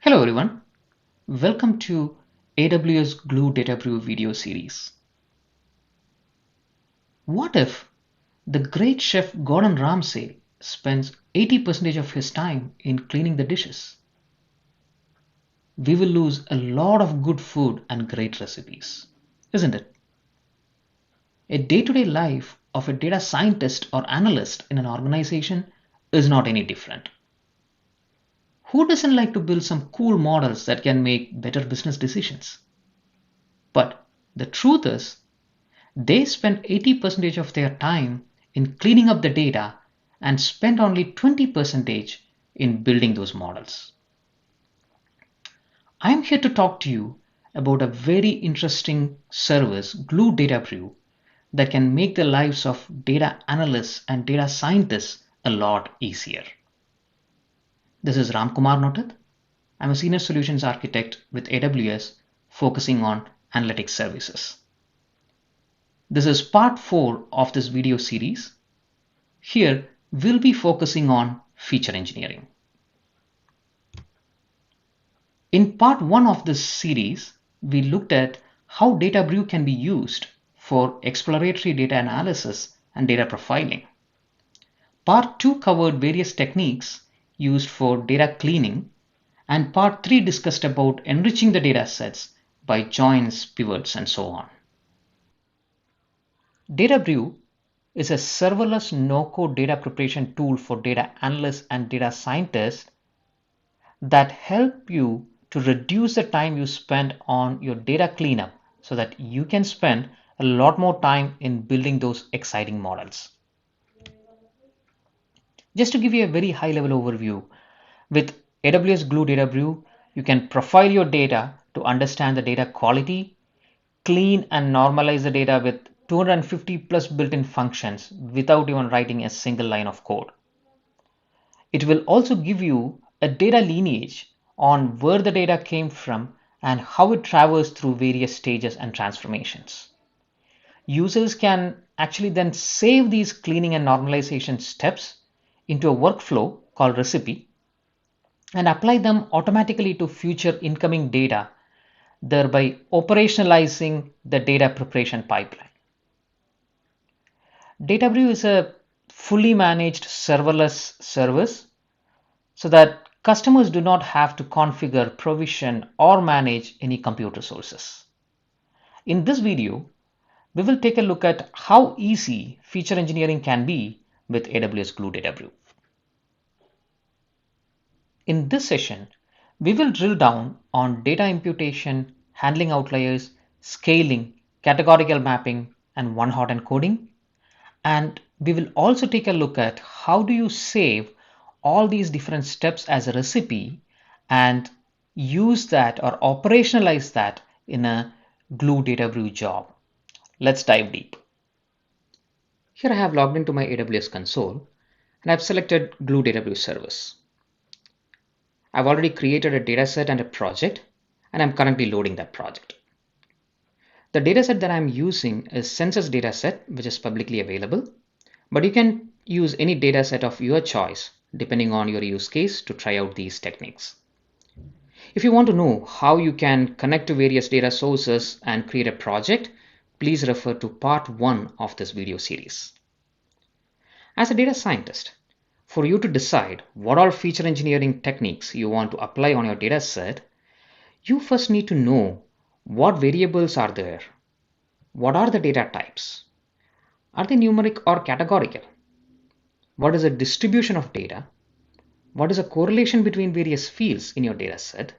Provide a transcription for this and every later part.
Hello everyone, welcome to AWS Glue DataBrew video series. What if the great chef Gordon Ramsay spends 80% of his time in cleaning the dishes? We will lose a lot of good food and great recipes, isn't it? A day-to-day life of a data scientist or analyst in an organization is not any different. Who doesn't like to build some cool models that can make better business decisions? But the truth is, they spend 80% of their time in cleaning up the data and spend only 20% in building those models. I'm here to talk to you about a very interesting service, Glue DataBrew, that can make the lives of data analysts and data scientists a lot easier. This is Ramkumar Notat. I'm a senior solutions architect with AWS focusing on analytics services. This is part 4 of this video series. Here, we'll be focusing on feature engineering. In part 1 of this series, we looked at how DataBrew can be used for exploratory data analysis and data profiling. Part 2 covered various techniques used for data cleaning, and part 3 discussed about enriching the data sets by joins, pivots, and so on. DataBrew is a serverless no-code data preparation tool for data analysts and data scientists that help you to reduce the time you spend on your data cleanup so that you can spend a lot more time in building those exciting models. Just to give you a very high-level overview, with AWS Glue DataBrew, you can profile your data to understand the data quality, clean and normalize the data with 250 plus built-in functions without even writing a single line of code. It will also give you a data lineage on where the data came from and how it traversed through various stages and transformations. Users can actually then save these cleaning and normalization steps into a workflow called reciepe and apply them automatically to future incoming data, thereby operationalizing the data preparation pipeline. DataBrew is a fully managed serverless service so that customers do not have to configure, provision, or manage any compute resources. In this video, we will take a look at how easy feature engineering can be with AWS Glue DataBrew. In this session, we will drill down on data imputation, handling outliers, scaling, categorical mapping, and one-hot encoding. And we will also take a look at how do you save all these different steps as a receipe and use that or operationalize that in a Glue DataBrew job. Let's dive deep. Here I have logged into my AWS console and I've selected Glue DataBrew service. I've already created a dataset and a project, and I'm currently loading that project. The dataset that I'm using is census dataset, which is publicly available, but you can use any dataset of your choice depending on your use case to try out these techniques. If you want to know how you can connect to various data sources and create a project, please refer to part 1 of this video series. As a data scientist, for you to decide what all feature engineering techniques you want to apply on your data set, you first need to know what variables are there. What are the data types? Are they numeric or categorical? What is the distribution of data? What is the correlation between various fields in your data set?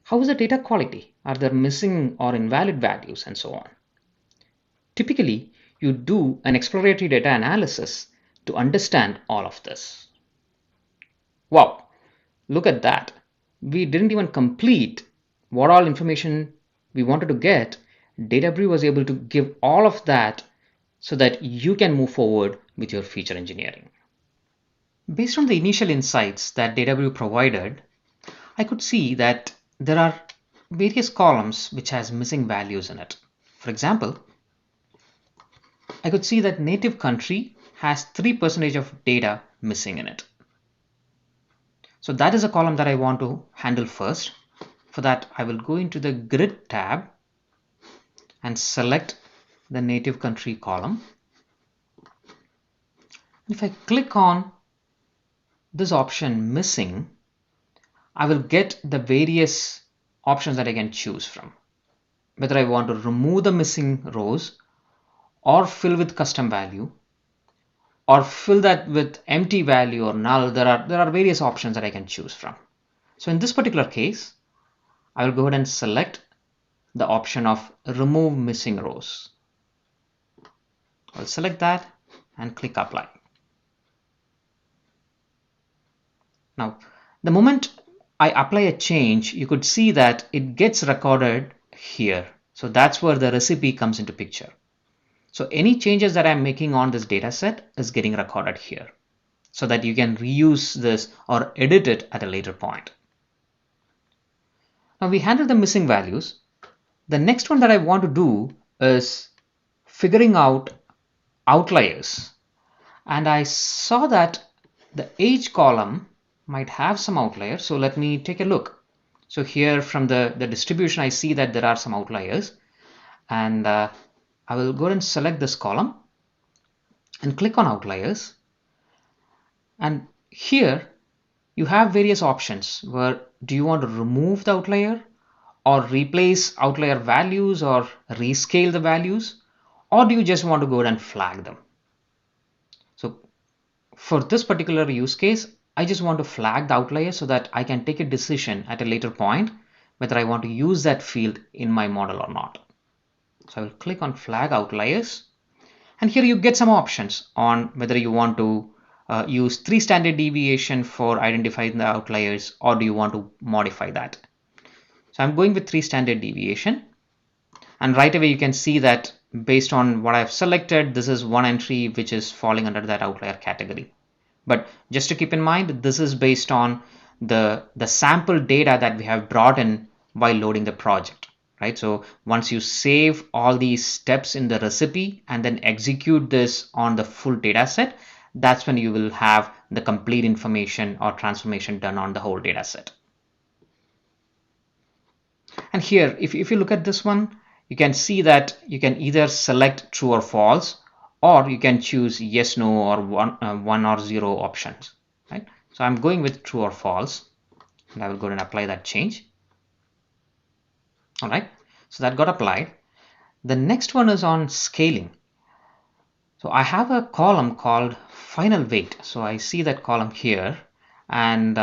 How is the data quality? Are there missing or invalid values and so on? Typically, you do an exploratory data analysis to understand all of this. Wow, look at that. We didn't even complete what all information we wanted to get. DataBrew was able to give all of that so that you can move forward with your feature engineering. Based on the initial insights that DataBrew provided, I could see that there are various columns which has missing values in it. For example, I could see that native country has 3% of data missing in it. So that is a column that I want to handle first. For that, I will go into the grid tab and select the native country column. If I click on this option missing, I will get the various options that I can choose from. Whether I want to remove the missing rows or fill with custom value or fill that with empty value or null, there are various options that I can choose from. So in this particular case, I will go ahead and select the option of remove missing rows. I'll select that and click apply. Now, the moment I apply a change, you could see that it gets recorded here. So that's where the recipe comes into picture. So any changes that I'm making on this data set is getting recorded here so that you can reuse this or edit it at a later point. Now we handled the missing values. The next one that I want to do is figuring out outliers. And I saw that the age column might have some outliers. So let me take a look. So here from the distribution, I see that there are some outliers. And I will go and select this column and click on outliers. And here you have various options where do you want to remove the outlier or replace outlier values or rescale the values, or do you just want to go ahead and flag them? So for this particular use case, I just want to flag the outlier so that I can take a decision at a later point whether I want to use that field in my model or not. So I will click on flag outliers, and here you get some options on whether you want to use 3 standard deviation for identifying the outliers, or do you want to modify that. So I'm going with 3 standard deviation, and right away you can see that based on what I've selected, this is one entry which is falling under that outlier category. But just to keep in mind, this is based on the sample data that we have brought in while loading the project, right? So once you save all these steps in the recipe and then execute this on the full data set, that's when you will have the complete information or transformation done on the whole data set. And here, if you look at this one, you can see that you can either select true or false, or you can choose yes, no, or one or zero options, right? So I'm going with true or false, and I will go and apply that change. All right, so that got applied. The next one is on scaling. So I have a column called final weight. So I see that column here, and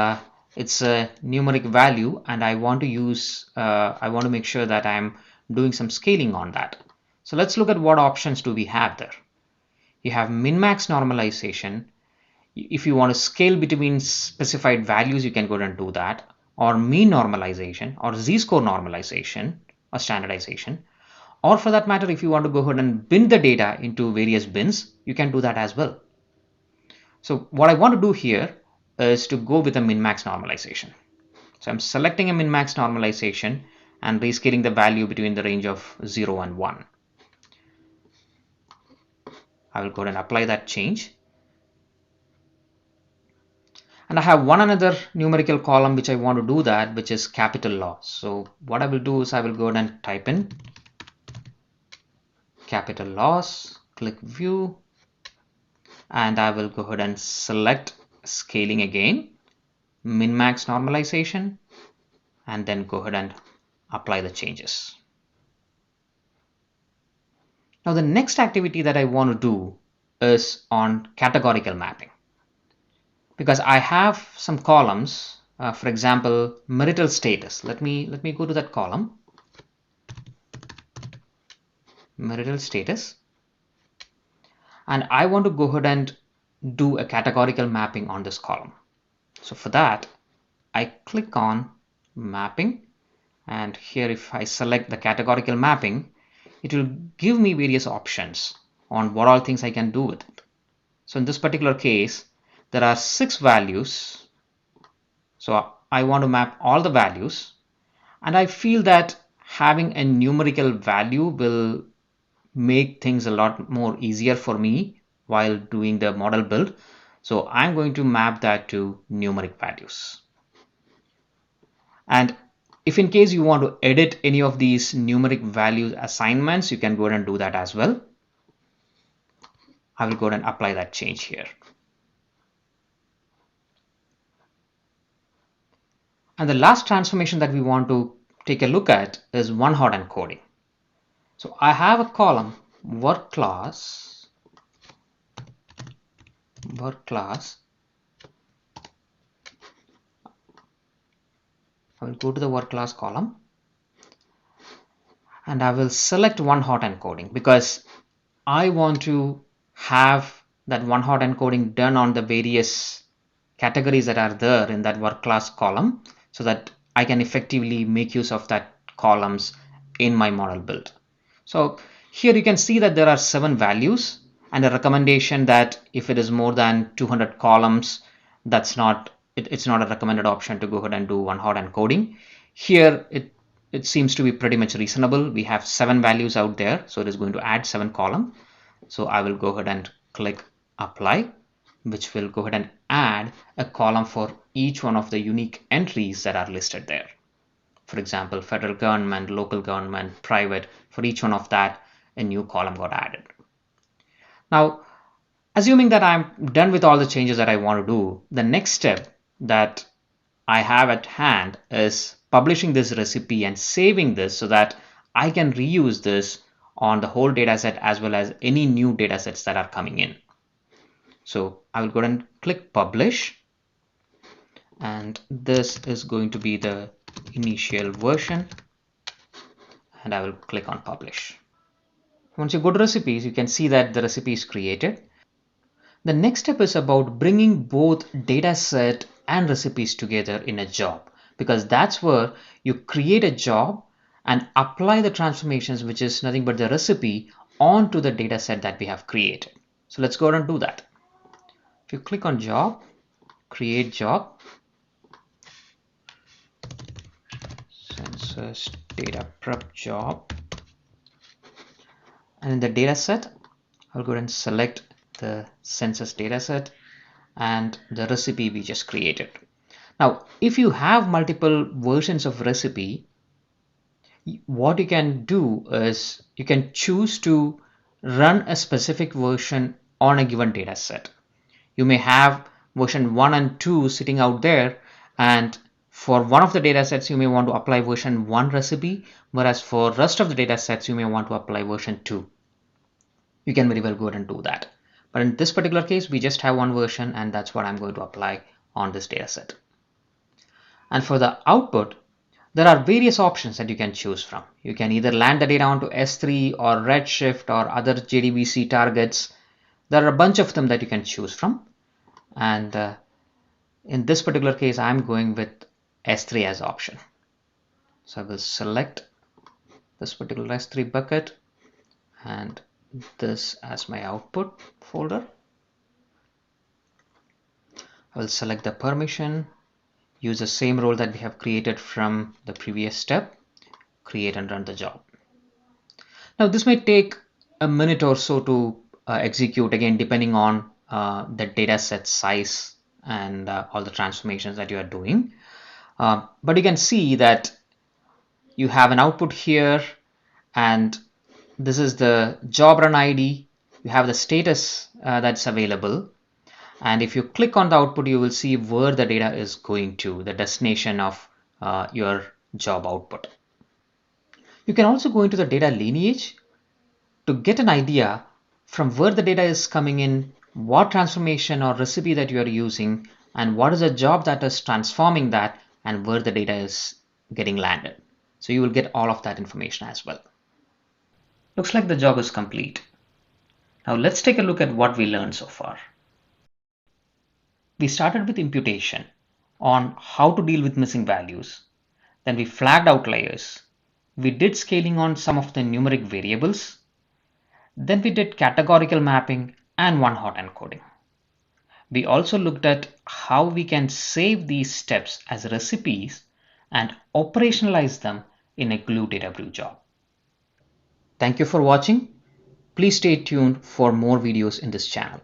it's a numeric value, and I want to make sure that I'm doing some scaling on that. So let's look at what options do we have there. You have min-max normalization. If you want to scale between specified values, you can go ahead and do that, or mean normalization, or z-score normalization or standardization, or for that matter, if you want to go ahead and bin the data into various bins, you can do that as well. So what I want to do here is to go with a min-max normalization. So I'm selecting a min-max normalization and rescaling the value between the range of 0 and 1. I will go ahead and apply that change. And I have one another numerical column which I want to do that, which is capital loss. So what I will do is I will go ahead and type in capital loss, click view, and I will go ahead and select scaling again, min-max normalization, and then go ahead and apply the changes. Now the next activity that I want to do is on categorical mapping, because I have some columns, for example, marital status. Let me go to that column, marital status, and I want to go ahead and do a categorical mapping on this column. So for that, I click on mapping, and here if I select the categorical mapping, it will give me various options on what all things I can do with it. So in this particular case, there are 6 values. So I want to map all the values, and I feel that having a numerical value will make things a lot more easier for me while doing the model build. So I'm going to map that to numeric values. And if in case you want to edit any of these numeric values assignments, you can go ahead and do that as well. I will go ahead and apply that change here. And the last transformation that we want to take a look at is one-hot encoding. So I have a column work class. I will go to the work class column and I will select one-hot encoding because I want to have that one-hot encoding done on the various categories that are there in that work class column so that I can effectively make use of that columns in my model build. So here you can see that there are 7 values and a recommendation that if it is more than 200 columns, it's not a recommended option to go ahead and do one-hot encoding. Here it seems to be pretty much reasonable. We have 7 values out there, so it is going to add 7 columns. So I will go ahead and click apply, which will go ahead and add a column for each one of the unique entries that are listed there. For example, federal government, local government, private, for each one of that, a new column got added. Now, assuming that I'm done with all the changes that I want to do, the next step that I have at hand is publishing this recipe and saving this so that I can reuse this on the whole dataset as well as any new datasets that are coming in. So I will go ahead and click publish, and this is going to be the initial version, and I will click on publish. Once you go to recipes, you can see that the recipe is created. The next step is about bringing both dataset and recipes together in a job, because that's where you create a job and apply the transformations, which is nothing but the recipe, onto the dataset that we have created. So let's go ahead and do that. If you click on job, create job, census data prep job, and in the dataset, I'll go ahead and select the census dataset and the recipe we just created. Now, if you have multiple versions of recipe, what you can do is you can choose to run a specific version on a given dataset. You may have version 1 and 2 sitting out there, and for one of the datasets you may want to apply version 1 recipe, whereas for rest of the datasets you may want to apply version 2. You can very well go ahead and do that. But in this particular case, we just have one version, and that's what I'm going to apply on this dataset. And for the output, there are various options that you can choose from. You can either land the data onto S3 or Redshift or other JDBC targets. There are a bunch of them that you can choose from. And in this particular case, I'm going with S3 as option. So I will select this particular S3 bucket and this as my output folder. I will select the permission, use the same role that we have created from the previous step, create and run the job. Now this may take a minute or so to execute, again depending on the dataset size and all the transformations that you are doing. But you can see that you have an output here, and this is the job run ID. You have the status that's available. And if you click on the output, you will see where the data is going to, the destination of your job output. You can also go into the data lineage to get an idea from where the data is coming in, what transformation or recipe that you are using, and what is the job that is transforming that, and where the data is getting landed. So you will get all of that information as well. Looks like the job is complete. Now let's take a look at what we learned so far. We started with imputation on how to deal with missing values. Then we flagged outliers. We did scaling on some of the numeric variables. Then we did categorical mapping and one-hot encoding. We also looked at how we can save these steps as recipes and operationalize them in a Glue DataBrew job. Thank you for watching. Please stay tuned for more videos in this channel.